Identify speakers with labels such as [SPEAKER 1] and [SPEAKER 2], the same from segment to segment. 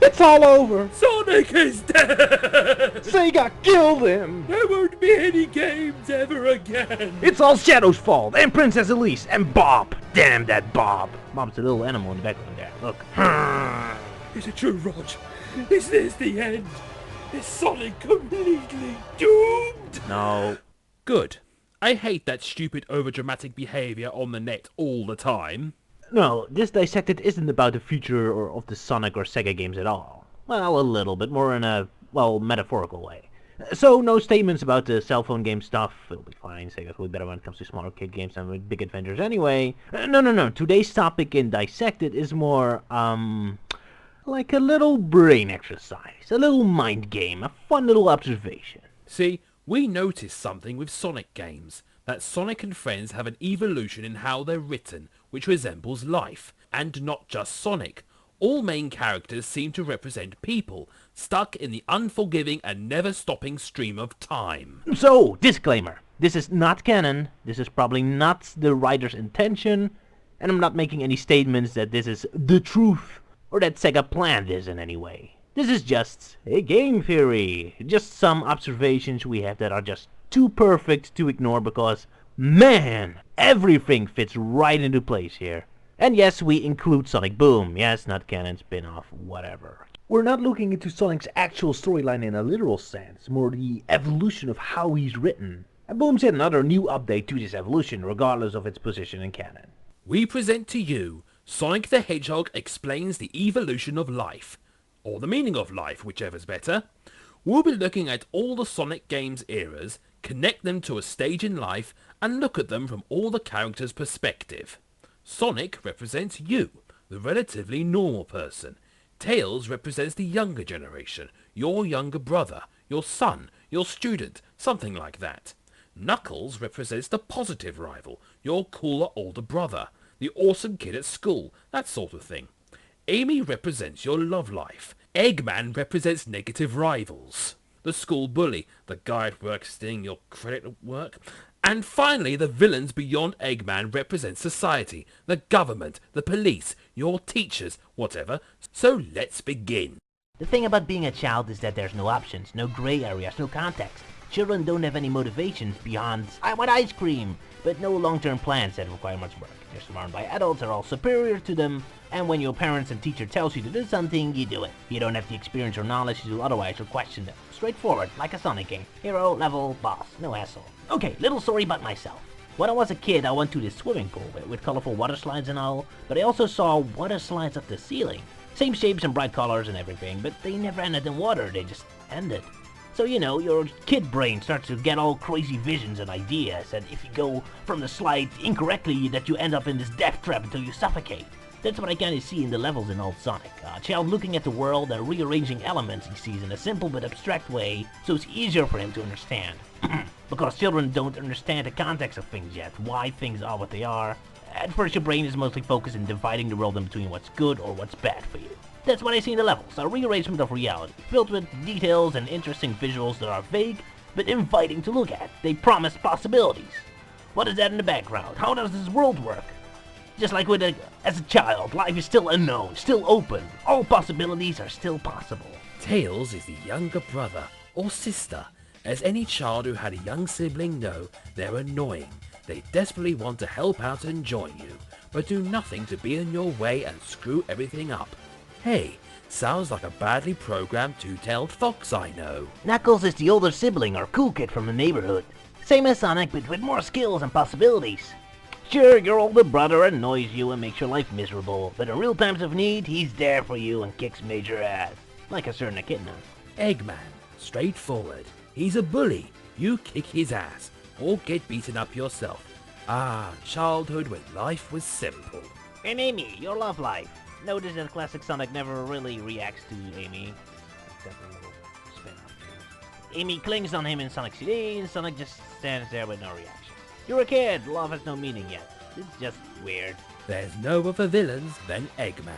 [SPEAKER 1] It's all over.
[SPEAKER 2] Sonic is dead!
[SPEAKER 1] Sega killed him.
[SPEAKER 2] There won't be any games ever again!
[SPEAKER 1] It's all Shadow's fault, and Princess Elise, and Bob. Damn that Bob. Bob's a little animal in the background there. Look.
[SPEAKER 2] Is it true, Rog? Is this the end? Is Sonic completely doomed?
[SPEAKER 1] No.
[SPEAKER 2] Good. I hate that stupid overdramatic behavior on the net all the time.
[SPEAKER 1] No, this Dissected isn't about the future or of the Sonic or Sega games at all. Well, a little bit more in a, well, metaphorical way. So, no statements about the cell phone game stuff. It'll be fine. Sega's way better when it comes to smaller kid games than with big adventures anyway. No. Today's topic in Dissected is more, like a little brain exercise. A little mind game. A fun little observation.
[SPEAKER 2] See, we noticed something with Sonic games. That Sonic and friends have an evolution in how they're written, which resembles life. And not just Sonic. All main characters seem to represent people, stuck in the unforgiving and never-stopping stream of time.
[SPEAKER 1] So, disclaimer. This is not canon. This is probably not the writer's intention. And I'm not making any statements that this is the truth, or that Sega planned this in any way. This is just a game theory. Just some observations we have that are just too perfect to ignore because, man, everything fits right into place here. And yes, we include Sonic Boom. Yes, not canon, spin-off, whatever. We're not looking into Sonic's actual storyline in a literal sense, more the evolution of how he's written. And Boom's yet another new update to this evolution, regardless of its position in canon.
[SPEAKER 2] We present to you, Sonic the Hedgehog explains the evolution of life. Or the meaning of life, whichever's better. We'll be looking at all the Sonic games eras, connect them to a stage in life, and look at them from all the characters' perspective. Sonic represents you, the relatively normal person. Tails represents the younger generation, your younger brother, your son, your student, something like that. Knuckles represents the positive rival, your cooler older brother, the awesome kid at school, that sort of thing. Amy represents your love life. Eggman represents negative rivals. The school bully, the guy at work stealing your credit at work. And finally, the villains beyond Eggman represent society, the government, the police, your teachers, whatever. So let's begin.
[SPEAKER 3] The thing about being a child is that there's no options, no gray areas, no context. Children don't have any motivations beyond, I want ice cream, but no long-term plans that require much work. They're surrounded by adults that are all superior to them, and when your parents and teacher tells you to do something, you do it. You don't have the experience or knowledge to do otherwise or question them. Straightforward, like a Sonic game. Hero, level, boss, no hassle. Okay, little story about myself. When I was a kid, I went to this swimming pool with colorful water slides and all, but I also saw water slides up the ceiling. Same shapes and bright colors and everything, but they never ended in water, they just ended. So, you know, your kid brain starts to get all crazy visions and ideas, and if you go from the slide incorrectly, that you end up in this death trap until you suffocate. That's what I kinda see in the levels in Old Sonic. A child looking at the world and rearranging elements he sees in a simple but abstract way, so it's easier for him to understand. Because children don't understand the context of things yet, why things are what they are. At first your brain is mostly focused in dividing the world in between what's good or what's bad for you. That's what I see in the levels, a rearrangement of reality, filled with details and interesting visuals that are vague, but inviting to look at. They promise possibilities. What is that in the background? How does this world work? Just like as a child, life is still unknown, still open. All possibilities are still possible.
[SPEAKER 2] Tails is the younger brother or sister. As any child who had a young sibling know, they're annoying. They desperately want to help out and join you, but do nothing to be in your way and screw everything up. Hey, sounds like a badly programmed two-tailed fox I know.
[SPEAKER 3] Knuckles is the older sibling or cool kid from the neighborhood. Same as Sonic, but with more skills and possibilities. Sure, your older brother annoys you and makes your life miserable, but in real times of need, he's there for you and kicks major ass. Like a certain echidna.
[SPEAKER 2] Eggman, straightforward. He's a bully. You kick his ass, or get beaten up yourself. Ah, childhood when life was simple.
[SPEAKER 3] And Amy, your love life. Notice that classic Sonic never really reacts to Amy. Except a little spin-off. Amy clings on him in Sonic CD, and Sonic just stands there with no reaction. You're a kid, love has no meaning yet. It's just weird.
[SPEAKER 2] There's no other villains than Eggman.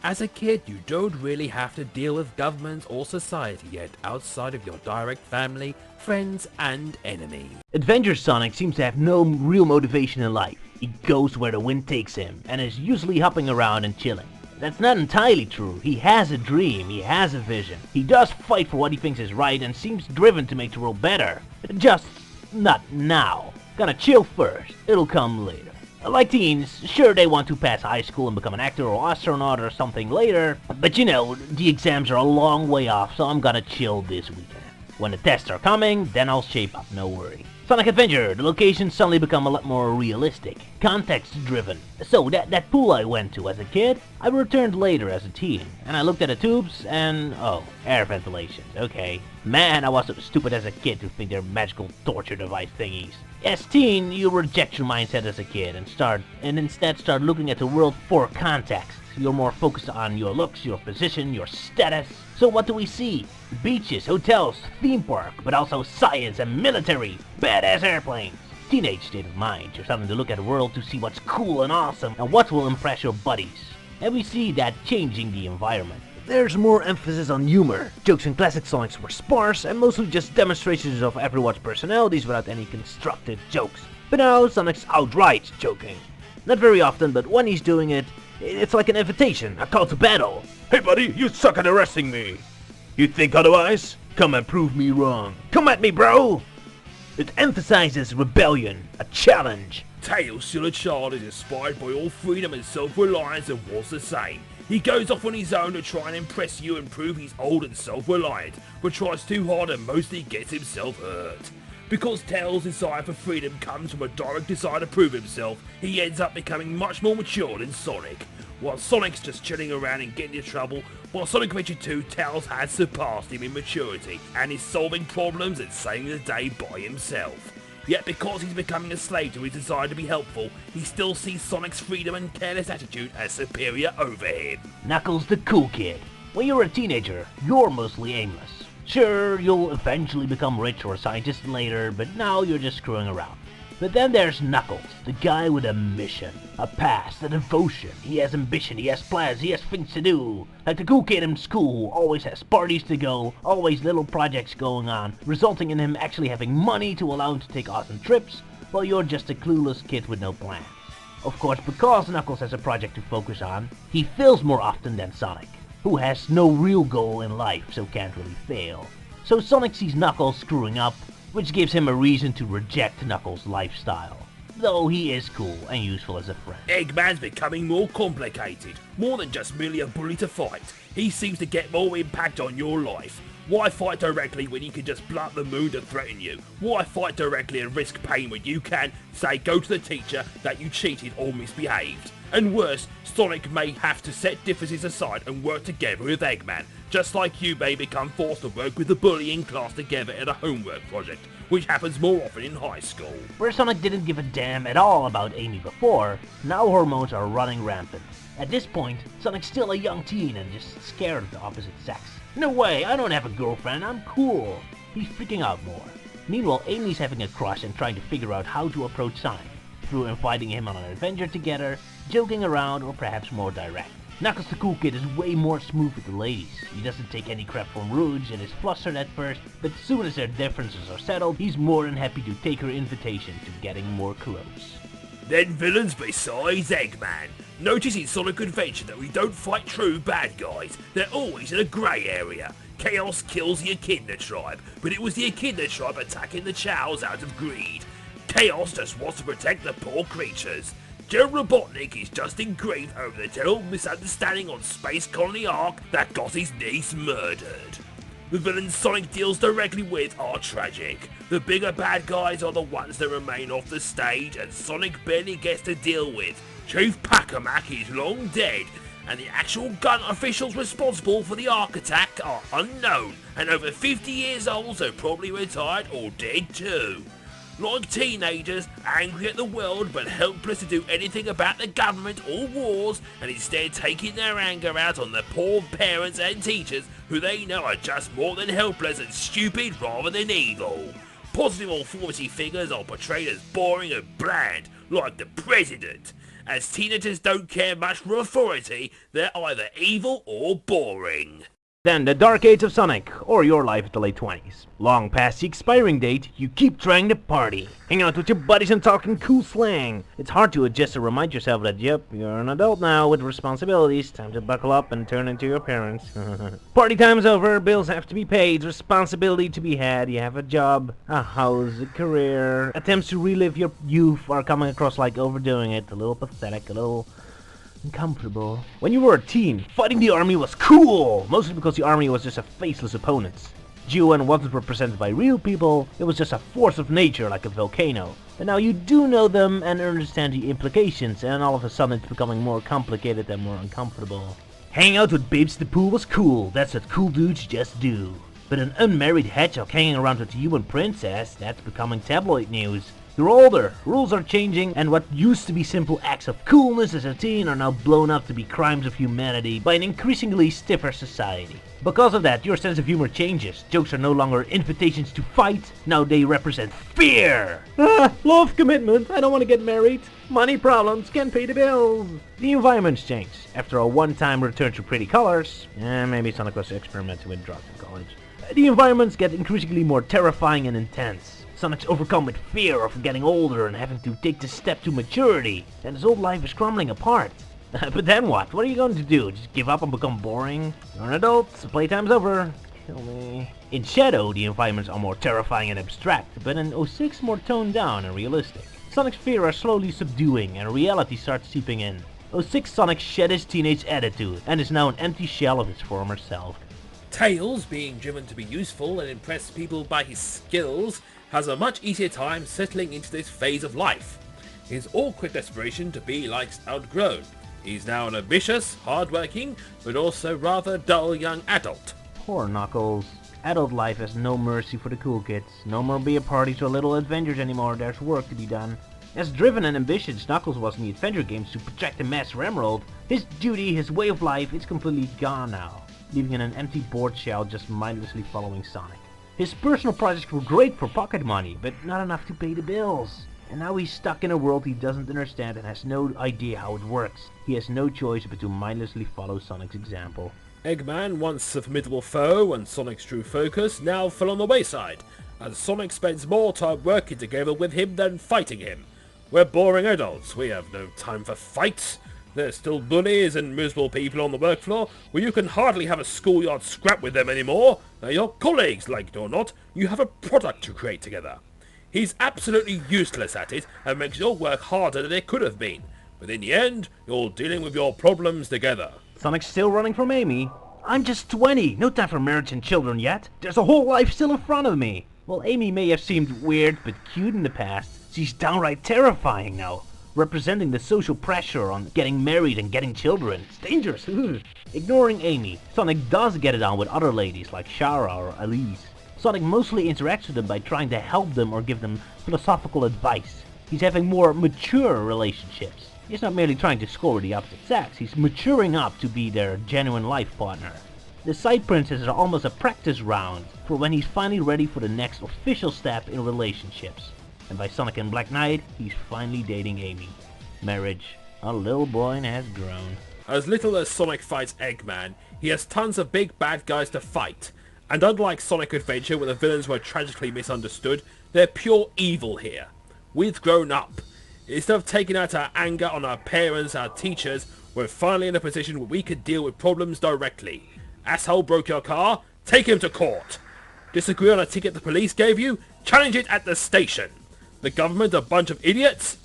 [SPEAKER 2] As a kid, you don't really have to deal with government or society yet outside of your direct family, friends, and enemies.
[SPEAKER 1] Adventure Sonic seems to have no real motivation in life. He goes where the wind takes him, and is usually hopping around and chilling.
[SPEAKER 3] That's not entirely true. He has a dream, he has a vision. He does fight for what he thinks is right and seems driven to make the world better. Just not now. Gonna chill first. It'll come later. Like teens, sure they want to pass high school and become an actor or astronaut or something later, but you know, the exams are a long way off, so I'm gonna chill this weekend. When the tests are coming, then I'll shape up, no worry. Sonic Adventure, the locations suddenly become a lot more realistic, context-driven. So, that pool I went to as a kid, I returned later as a teen, and I looked at the tubes, and oh, air ventilation, okay. Man, I was so stupid as a kid to think they're magical torture device thingies. As teen, you reject your mindset as a kid and instead start looking at the world for context. You're more focused on your looks, your position, your status. So what do we see? Beaches, hotels, theme park, but also science and military, badass airplanes. Teenage state of mind, you're starting to look at the world to see what's cool and awesome and what will impress your buddies. And we see that changing the environment. There's more emphasis on humor. Jokes in classic Sonics were sparse and mostly just demonstrations of everyone's personalities without any constructed jokes. But now Sonic's outright joking. Not very often, but when he's doing it, it's like an invitation, a call to battle.
[SPEAKER 1] Hey buddy, you suck at arresting me. You think otherwise? Come and prove me wrong. Come at me, bro! It emphasizes rebellion, a challenge.
[SPEAKER 2] Tails, still a child, is inspired by all freedom and self-reliance and wants the same. He goes off on his own to try and impress you and prove he's old and self-reliant, but tries too hard and mostly gets himself hurt. Because Tails' desire for freedom comes from a direct desire to prove himself, he ends up becoming much more mature than Sonic. While Sonic's just chilling around and getting into trouble, while Sonic Adventure 2, Tails has surpassed him in maturity and is solving problems and saving the day by himself. Yet because he's becoming a slave to his desire to be helpful, he still sees Sonic's freedom and careless attitude as superior over him.
[SPEAKER 3] Knuckles the cool kid. When you're a teenager, you're mostly aimless. Sure, you'll eventually become rich or a scientist later, but now you're just screwing around. But then there's Knuckles, the guy with a mission, a past, a devotion. He has ambition, he has plans, he has things to do. Like the cool kid in school who always has parties to go, always little projects going on, resulting in him actually having money to allow him to take awesome trips, while you're just a clueless kid with no plans. Of course, because Knuckles has a project to focus on, he fails more often than Sonic, who has no real goal in life, so can't really fail. So Sonic sees Knuckles screwing up, which gives him a reason to reject Knuckles' lifestyle. Though he is cool and useful as a friend.
[SPEAKER 2] Eggman's becoming more complicated, more than just merely a bully to fight. He seems to get more impact on your life. Why fight directly when he can just blunt the moon to threaten you? Why fight directly and risk pain when you can, say, go to the teacher that you cheated or misbehaved? And worse, Sonic may have to set differences aside and work together with Eggman, just like you may become forced to work with the bully in class together in a homework project, which happens more often in high school.
[SPEAKER 3] Where Sonic didn't give a damn at all about Amy before, now hormones are running rampant. At this point, Sonic's still a young teen and just scared of the opposite sex. No way, I don't have a girlfriend, I'm cool. He's freaking out more. Meanwhile, Amy's having a crush and trying to figure out how to approach Sonic, through inviting him on an adventure together, joking around, or perhaps more direct. Knuckles the cool kid is way more smooth with the ladies. He doesn't take any crap from Rouge and is flustered at first, but as soon as their differences are settled, he's more than happy to take her invitation to getting more close.
[SPEAKER 2] Then villains besides Eggman. Notice in Sonic Adventure that we don't fight true bad guys, they're always in a grey area. Chaos kills the Echidna tribe, but it was the Echidna tribe attacking the Chows out of greed. Chaos just wants to protect the poor creatures. General Robotnik is just in grief over the terrible misunderstanding on Space Colony Ark that got his niece murdered. The villains Sonic deals directly with are tragic. The bigger bad guys are the ones that remain off the stage and Sonic barely gets to deal with. Chief Pacamac is long dead, and the actual gun officials responsible for the Ark attack are unknown, and over 50 years old, so probably retired or dead too. Like teenagers, angry at the world but helpless to do anything about the government or wars, and instead taking their anger out on the poor parents and teachers who they know are just more than helpless and stupid rather than evil. Positive authority figures are portrayed as boring and bland, like the president. As teenagers don't care much for authority, they're either evil or boring.
[SPEAKER 1] Then the dark age of Sonic, or your life at the late 20s. Long past the expiring date, you keep trying to party, hang out with your buddies and talking cool slang. It's hard to adjust to remind yourself that, yep, you're an adult now with responsibilities, time to buckle up and turn into your parents. Party time's over, bills have to be paid, responsibility to be had, you have a job, a house, a career. Attempts to relive your youth are coming across like overdoing it, a little pathetic, a little uncomfortable. When you were a teen, fighting the army was cool! Mostly because the army was just a faceless opponent. G.O.N. wasn't represented by real people, it was just a force of nature like a volcano. But now you do know them and understand the implications, and all of a sudden it's becoming more complicated and more uncomfortable. Hanging out with babes at the pool was cool, that's what cool dudes just do. But an unmarried hedgehog hanging around with a human princess, that's becoming tabloid news. You're older, rules are changing, and what used to be simple acts of coolness as a teen are now blown up to be crimes of humanity by an increasingly stiffer society. Because of that, your sense of humor changes. Jokes are no longer invitations to fight, now they represent fear! Love commitment, I don't want to get married. Money problems, can't pay the bills. The environment's changed. After a one-time return to pretty colors, maybe Sonic was experimenting with drugs in college, the environments get increasingly more terrifying and intense. Sonic's overcome with fear of getting older and having to take the step to maturity, and his old life is crumbling apart. But then what? What are you going to do? Just give up and become boring? You're an adult, so playtime's over. Kill me. In Shadow, the environments are more terrifying and abstract, but in 06 more toned down and realistic. Sonic's fear are slowly subduing, and reality starts seeping in. 06 Sonic shed his teenage attitude, and is now an empty shell of his former self.
[SPEAKER 2] Tails, being driven to be useful and impress people by his skills, has a much easier time settling into this phase of life. His awkward desperation to be like's outgrown. He's now an ambitious, hard-working, but also rather dull young adult.
[SPEAKER 1] Poor Knuckles. Adult life has no mercy for the cool kids. No more beer parties or little adventures anymore, there's work to be done. As driven and ambitious Knuckles was in the adventure games to protect the Master Emerald, his duty, his way of life, is completely gone now, leaving him an empty board shell just mindlessly following Sonic. His personal projects were great for pocket money, but not enough to pay the bills. And now he's stuck in a world he doesn't understand and has no idea how it works. He has no choice but to mindlessly follow Sonic's example.
[SPEAKER 2] Eggman, once a formidable foe and Sonic's true focus, now fell on the wayside, as Sonic spends more time working together with him than fighting him. We're boring adults, we have no time for fights. There's still bullies and miserable people on the work floor where you can hardly have a schoolyard scrap with them anymore. They're your colleagues, like it or not. You have a product to create together. He's absolutely useless at it and makes your work harder than it could have been. But in the end, you're dealing with your problems together.
[SPEAKER 1] Sonic's still running from Amy. I'm just 20, no time for marriage and children yet. There's a whole life still in front of me. Well, Amy may have seemed weird but cute in the past. She's downright terrifying now, representing the social pressure on getting married and getting children. It's dangerous. Ignoring Amy, Sonic does get it on with other ladies like Shara or Elise. Sonic mostly interacts with them by trying to help them or give them philosophical advice. He's having more mature relationships. He's not merely trying to score the opposite sex, he's maturing up to be their genuine life partner. The side princesses are almost a practice round for when he's finally ready for the next official step in relationships. And by Sonic and Black Knight, he's finally dating Amy. Marriage. Our little boy has grown.
[SPEAKER 2] As little as Sonic fights Eggman, he has tons of big bad guys to fight. And unlike Sonic Adventure, where the villains were tragically misunderstood, they're pure evil here. We've grown up. Instead of taking out our anger on our parents, our teachers, we're finally in a position where we can deal with problems directly. Asshole broke your car? Take him to court. Disagree on a ticket the police gave you? Challenge it at the station. The government a bunch of idiots?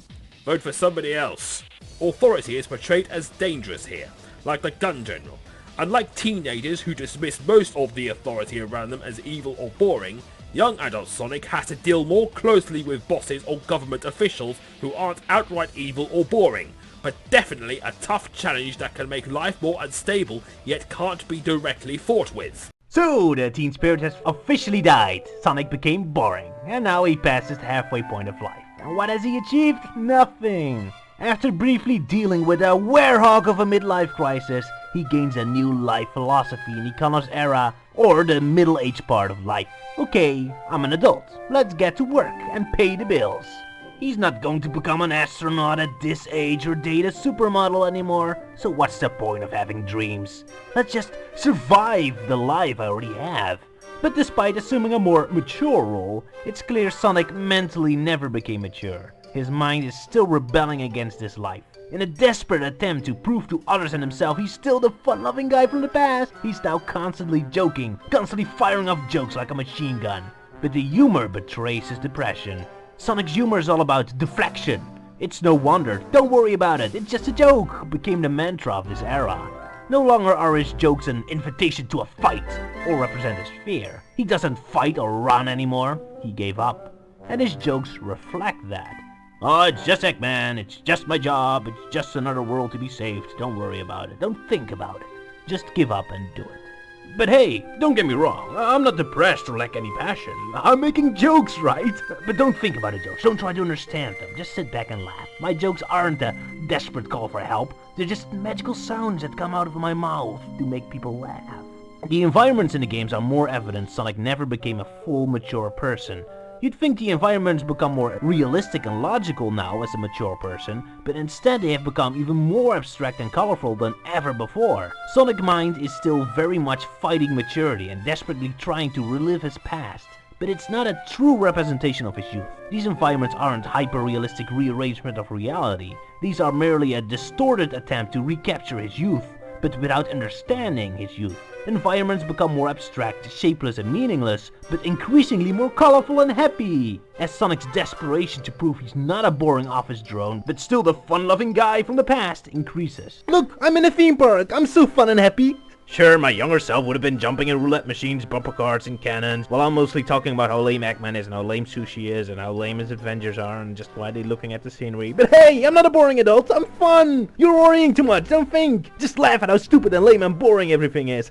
[SPEAKER 2] Vote for somebody else. Authority is portrayed as dangerous here, like the gun general. Unlike teenagers who dismiss most of the authority around them as evil or boring, young adult Sonic has to deal more closely with bosses or government officials who aren't outright evil or boring, but definitely a tough challenge that can make life more unstable yet can't be directly fought with.
[SPEAKER 1] So, the teen spirit has officially died. Sonic became boring, and now he passes the halfway point of life. And what has he achieved? Nothing. After briefly dealing with a werehog of a midlife crisis, he gains a new life philosophy in Econo's era, or the middle-aged part of life. Okay, I'm an adult. Let's get to work and pay the bills.
[SPEAKER 3] He's not going to become an astronaut at this age or date a supermodel anymore, so what's the point of having dreams? Let's just survive the life I already have. But despite assuming a more mature role, it's clear Sonic mentally never became mature. His mind is still rebelling against this life. In a desperate attempt to prove to others and himself he's still the fun-loving guy from the past, he's now constantly joking, constantly firing off jokes like a machine gun. But the humor betrays his depression. Sonic's humor is all about deflection. It's no wonder, don't worry about it, it's just a joke, became the mantra of this era. No longer are his jokes an invitation to a fight, or represent his fear. He doesn't fight or run anymore, he gave up. And his jokes reflect that. Oh, it's just Eggman, it's just my job, it's just another world to be saved, don't worry about it, don't think about it. Just give up and do it.
[SPEAKER 1] But hey, don't get me wrong, I'm not depressed or lack any passion. I'm making jokes, right?
[SPEAKER 3] But don't think about the jokes, don't try to understand them, just sit back and laugh. My jokes aren't a desperate call for help, they're just magical sounds that come out of my mouth to make people laugh. The environments in the games are more evidence Sonic never became a full mature person. You'd think the environments become more realistic and logical now as a mature person, but instead they have become even more abstract and colorful than ever before. Sonic's mind is still very much fighting maturity and desperately trying to relive his past. But it's not a true representation of his youth. These environments aren't hyper-realistic rearrangement of reality. These are merely a distorted attempt to recapture his youth, but without understanding his youth. Environments become more abstract, shapeless and meaningless, but increasingly more colorful and happy, as Sonic's desperation to prove he's not a boring office drone, but still the fun-loving guy from the past increases.
[SPEAKER 1] Look, I'm in a theme park, I'm so fun and happy. Sure, my younger self would have been jumping in roulette machines, bumper cars, and cannons, while I'm mostly talking about how lame Eggman is and how lame Sushi is and how lame his adventures are and just why they're looking at the scenery. But hey, I'm not a boring adult, I'm fun! You're worrying too much, don't think! Just laugh at how stupid and lame and boring everything is.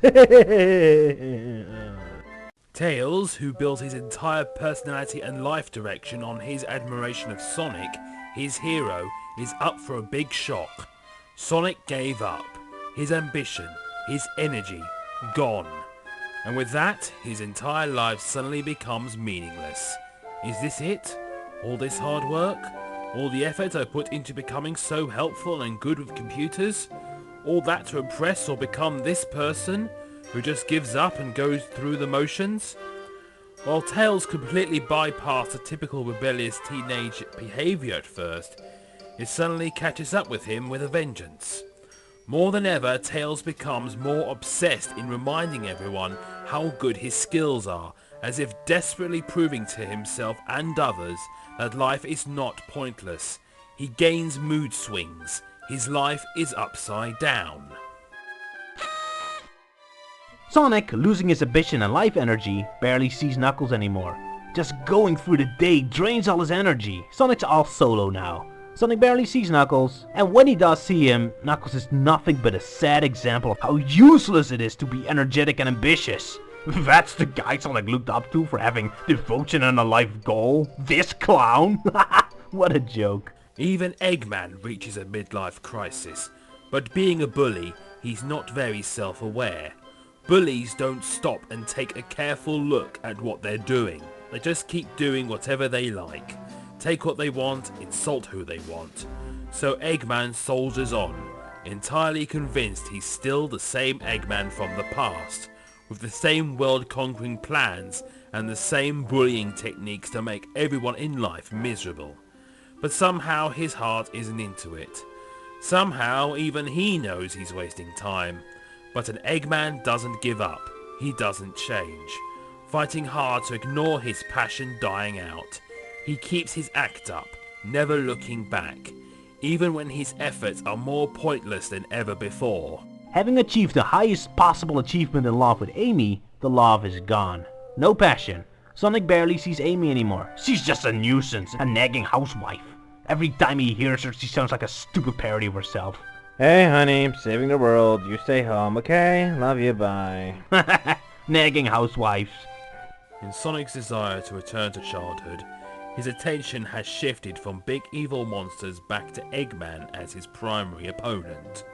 [SPEAKER 2] Tails, who built his entire personality and life direction on his admiration of Sonic, his hero, is up for a big shock. Sonic gave up. His ambition, his energy, gone. And with that, his entire life suddenly becomes meaningless. Is this it? All this hard work? All the effort I put into becoming so helpful and good with computers? All that to impress or become this person who just gives up and goes through the motions? While Tails completely bypassed the typical rebellious teenage behavior at first, it suddenly catches up with him with a vengeance. More than ever, Tails becomes more obsessed in reminding everyone how good his skills are, as if desperately proving to himself and others that life is not pointless. He gains mood swings. His life is upside down.
[SPEAKER 3] Sonic, losing his ambition and life energy, barely sees Knuckles anymore. Just going through the day drains all his energy. Sonic's all solo now. Sonic barely sees Knuckles, and when he does see him, Knuckles is nothing but a sad example of how useless it is to be energetic and ambitious. That's the guy Sonic looked up to for having devotion and a life goal? This clown? What a joke.
[SPEAKER 2] Even Eggman reaches a midlife crisis, but being a bully, he's not very self-aware. Bullies don't stop and take a careful look at what they're doing. They just keep doing whatever they like. Take what they want, insult who they want. So Eggman soldiers on, entirely convinced he's still the same Eggman from the past, with the same world-conquering plans and the same bullying techniques to make everyone in life miserable. But somehow his heart isn't into it. Somehow even he knows he's wasting time. But an Eggman doesn't give up. He doesn't change. Fighting hard to ignore his passion dying out. He keeps his act up, never looking back, even when his efforts are more pointless than ever before.
[SPEAKER 3] Having achieved the highest possible achievement in love with Amy, the love is gone. No passion. Sonic barely sees Amy anymore. She's just a nuisance, a nagging housewife. Every time he hears her, she sounds like a stupid parody of herself.
[SPEAKER 1] Hey honey, saving the world, you stay home, okay? Love you, bye.
[SPEAKER 3] Nagging housewives.
[SPEAKER 2] In Sonic's desire to return to childhood, his attention has shifted from big evil monsters back to Eggman as his primary opponent.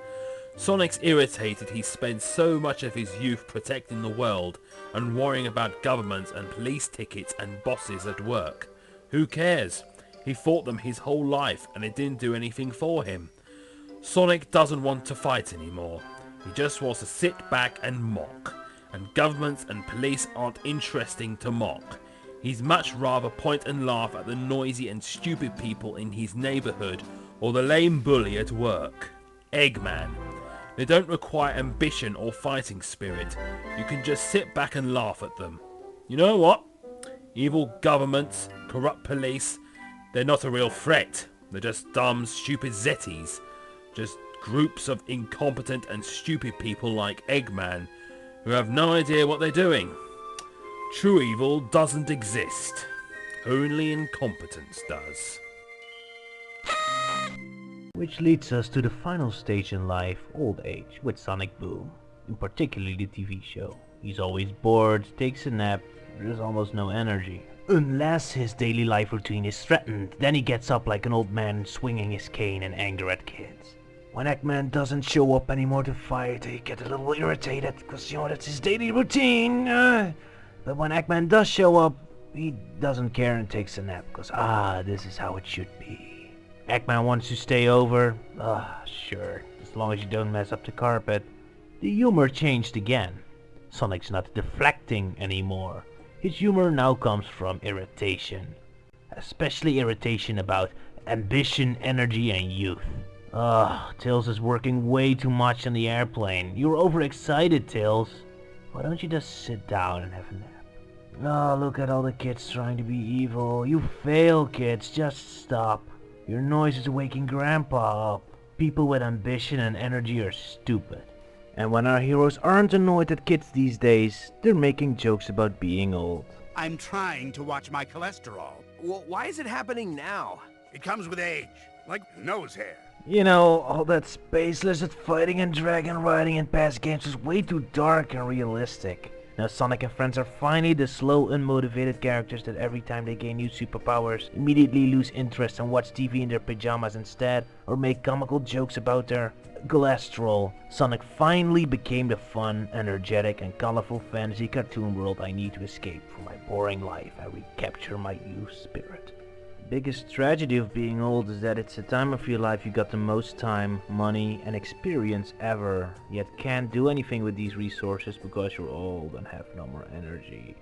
[SPEAKER 2] Sonic's irritated he spends so much of his youth protecting the world and worrying about governments and police tickets and bosses at work. Who cares? He fought them his whole life and it didn't do anything for him. Sonic doesn't want to fight anymore. He just wants to sit back and mock. And governments and police aren't interesting to mock. He's much rather point and laugh at the noisy and stupid people in his neighborhood or the lame bully at work. Eggman. They don't require ambition or fighting spirit. You can just sit back and laugh at them. You know what? Evil governments, corrupt police, they're not a real threat. They're just dumb, stupid Zetties. Just groups of incompetent and stupid people like Eggman who have no idea what they're doing. True evil doesn't exist. Only incompetence does.
[SPEAKER 1] Which leads us to the final stage in life, old age, with Sonic Boom. In particular the TV show. He's always bored, takes a nap, there's almost no energy. Unless his daily life routine is threatened, then he gets up like an old man swinging his cane in anger at kids. When Eggman doesn't show up anymore to fight, he gets a little irritated, because that's his daily routine. But when Eggman does show up, he doesn't care and takes a nap, because this is how it should be. Eggman wants to stay over, sure, as long as you don't mess up the carpet. The humor changed again. Sonic's not deflecting anymore. His humor now comes from irritation. Especially irritation about ambition, energy, and youth. Tails is working way too much on the airplane. You're overexcited, Tails. Why don't you just sit down and have a nap? Look at all the kids trying to be evil. You fail, kids. Just stop. Your noise is waking Grandpa up. People with ambition and energy are stupid. And when our heroes aren't annoyed at kids these days, they're making jokes about being old.
[SPEAKER 4] I'm trying to watch my cholesterol.
[SPEAKER 5] Well, why is it happening now?
[SPEAKER 4] It comes with age, like nose hair.
[SPEAKER 1] You know, all that space lizard fighting and dragon riding in past games is way too dark and realistic. Now Sonic and friends are finally the slow, unmotivated characters that every time they gain new superpowers, immediately lose interest and watch TV in their pajamas instead, or make comical jokes about their cholesterol. Sonic finally became the fun, energetic, and colorful fantasy cartoon world I need to escape from my boring life and recapture my youth spirit. The biggest tragedy of being old is that it's a time of your life you got the most time, money, and experience ever, yet can't do anything with these resources because you're old and have no more energy.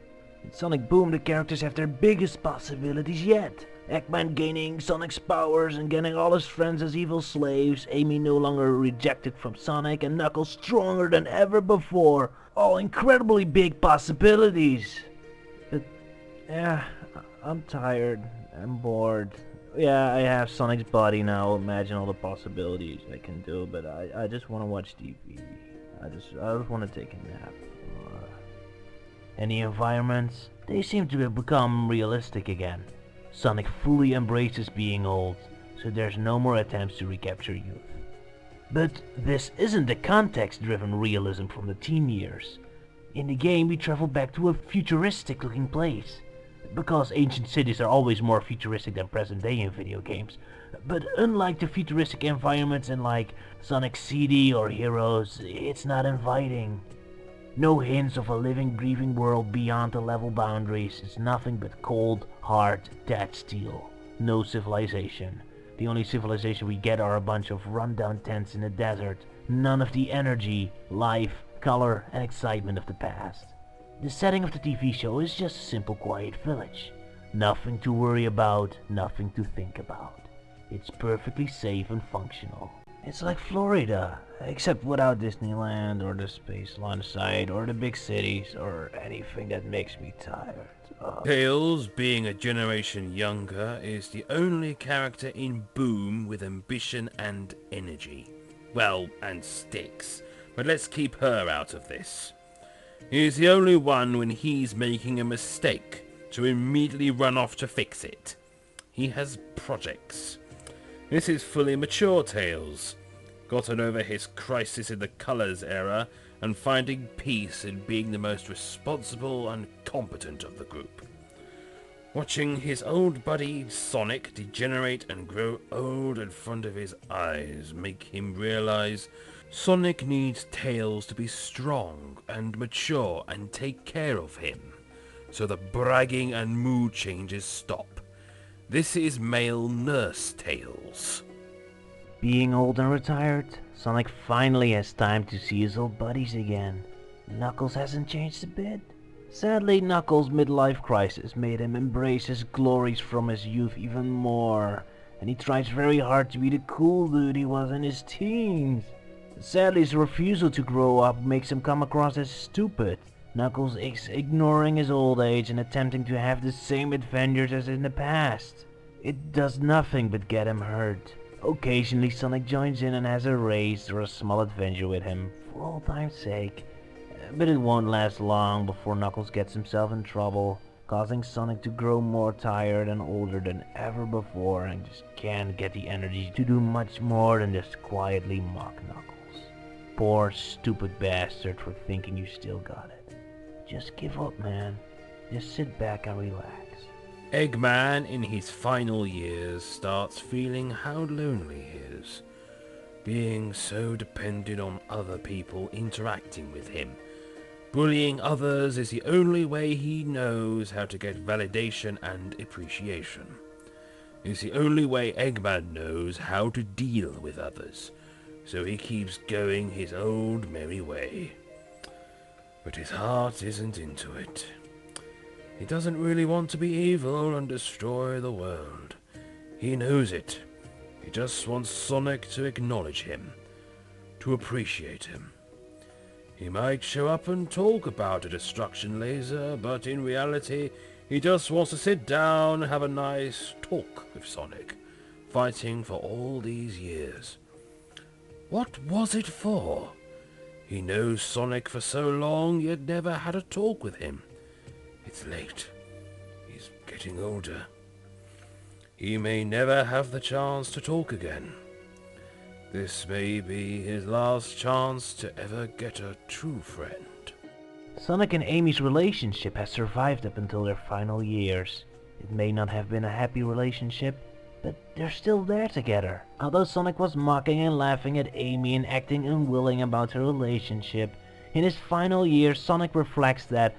[SPEAKER 1] In Sonic Boom, the characters have their biggest possibilities yet. Eggman gaining Sonic's powers and getting all his friends as evil slaves, Amy no longer rejected from Sonic, and Knuckles stronger than ever before. All incredibly big possibilities. But, yeah, I'm tired. I'm bored. Yeah, I have Sonic's body now. Imagine all the possibilities I can do, but I just want to watch TV. I just want to take a nap. And the environments, they seem to have become realistic again. Sonic fully embraces being old, so there's no more attempts to recapture youth. But this isn't the context-driven realism from the teen years. In the game, we travel back to a futuristic-looking place. Because ancient cities are always more futuristic than present day in video games. But unlike the futuristic environments in like Sonic CD or Heroes, it's not inviting. No hints of a living, breathing world beyond the level boundaries. It's nothing but cold, hard, dead steel. No civilization. The only civilization we get are a bunch of rundown tents in the desert. None of the energy, life, color, and excitement of the past. The setting of the TV show is just a simple, quiet village. Nothing to worry about, nothing to think about. It's perfectly safe and functional. It's like Florida, except without Disneyland or the space launch site or the big cities or anything that makes me tired.
[SPEAKER 2] Tails, being a generation younger, is the only character in Boom with ambition and energy. Well, and sticks. But let's keep her out of this. He's the only one when he's making a mistake to immediately run off to fix it. He has projects. This is fully mature Tails. Gotten over his crisis in the Colors era and finding peace in being the most responsible and competent of the group. Watching his old buddy Sonic degenerate and grow old in front of his eyes make him realize Sonic needs Tails to be strong and mature and take care of him, so the bragging and mood changes stop. This is male nurse tales.
[SPEAKER 3] Being old and retired, Sonic finally has time to see his old buddies again. Knuckles hasn't changed a bit. Sadly, Knuckles' midlife crisis made him embrace his glories from his youth even more, and he tries very hard to be the cool dude he was in his teens. Sadly, his refusal to grow up makes him come across as stupid. Knuckles is ignoring his old age and attempting to have the same adventures as in the past. It does nothing but get him hurt. Occasionally, Sonic joins in and has a race or a small adventure with him, for old time's sake. But it won't last long before Knuckles gets himself in trouble, causing Sonic to grow more tired and older than ever before and just can't get the energy to do much more than just quietly mock Knuckles. Poor stupid bastard for thinking you still got it. Just give up, man. Just sit back and relax.
[SPEAKER 2] Eggman, in his final years, starts feeling how lonely he is, being so dependent on other people interacting with him. Bullying others is the only way he knows how to get validation and appreciation. It's the only way Eggman knows how to deal with others, so he keeps going his old merry way. But his heart isn't into it. He doesn't really want to be evil and destroy the world. He knows it. He just wants Sonic to acknowledge him, to appreciate him. He might show up and talk about a destruction laser, but in reality, he just wants to sit down and have a nice talk with Sonic, fighting for all these years. What was it for? He knows Sonic for so long, yet never had a talk with him. It's late. He's getting older. He may never have the chance to talk again. This may be his last chance to ever get a true friend.
[SPEAKER 3] Sonic and Amy's relationship has survived up until their final years. It may not have been a happy relationship, but they're still there together. Although Sonic was mocking and laughing at Amy and acting unwilling about her relationship, in his final years Sonic reflects that,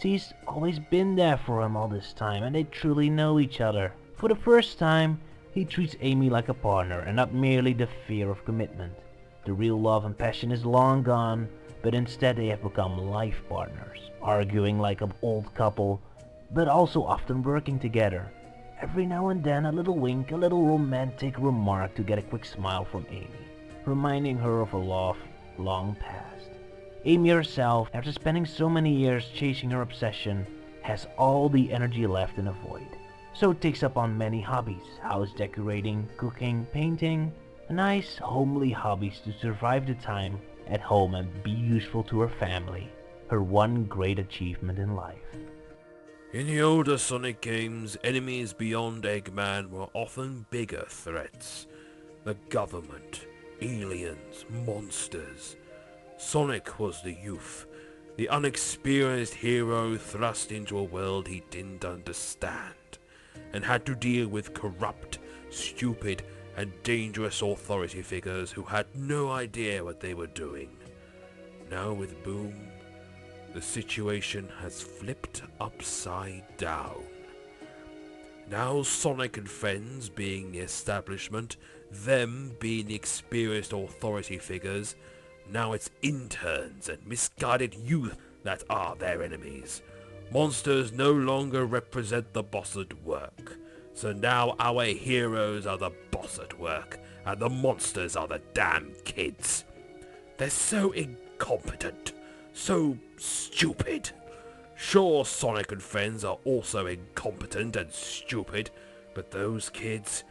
[SPEAKER 3] she's always been there for him all this time and they truly know each other. For the first time, he treats Amy like a partner and not merely the fear of commitment. The real love and passion is long gone, but instead they have become life partners, arguing like an old couple, but also often working together. Every now and then a little wink, a little romantic remark to get a quick smile from Amy, reminding her of a love long past. Amy herself, after spending so many years chasing her obsession, has all the energy left in a void. So it takes up on many hobbies, house decorating, cooking, painting, nice homely hobbies to survive the time at home and be useful to her family, her one great achievement in life.
[SPEAKER 2] In the older Sonic games, enemies beyond Eggman were often bigger threats. The government, aliens, monsters. Sonic was the youth, the unexperienced hero thrust into a world he didn't understand, and had to deal with corrupt, stupid, and dangerous authority figures who had no idea what they were doing. Now with Boom, the situation has flipped upside down. Now Sonic and friends being the establishment, them being the experienced authority figures, now it's interns and misguided youth that are their enemies. Monsters no longer represent the boss at work. So now our heroes are the boss at work, and the monsters are the damn kids. They're so incompetent, so stupid. Sure, Sonic and friends are also incompetent and stupid, but those kids,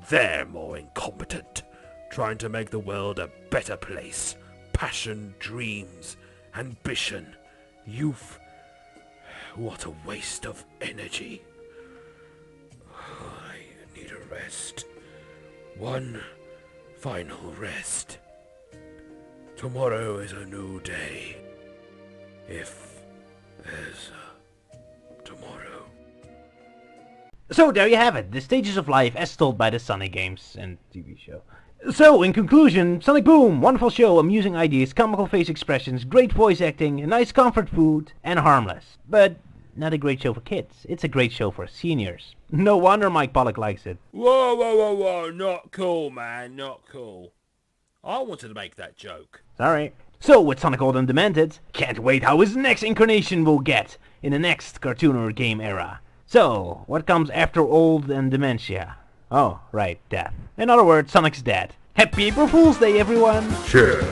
[SPEAKER 2] they're more incompetent, trying to make the world a better place. Passion, dreams, ambition, youth. What a waste of energy. I need a rest. One final rest. Tomorrow is a new day. If there's a tomorrow.
[SPEAKER 1] So there you have it, the stages of life as told by the Sonic games and TV show. So, in conclusion, Sonic Boom, wonderful show, amusing ideas, comical face expressions, great voice acting, nice comfort food, and harmless. But
[SPEAKER 3] not a great show for kids. It's a great show for seniors. No wonder Mike Pollock likes it.
[SPEAKER 2] Whoa, whoa, whoa, whoa, not cool, man, not cool. I wanted to make that joke.
[SPEAKER 3] Sorry. So, with Sonic Old and Demented, can't wait how his next incarnation will get in the next cartoon or game era. So, what comes after old and dementia? Oh, right, death. In other words, Sonic's dead. Happy April Fool's Day, everyone!
[SPEAKER 4] Cheers.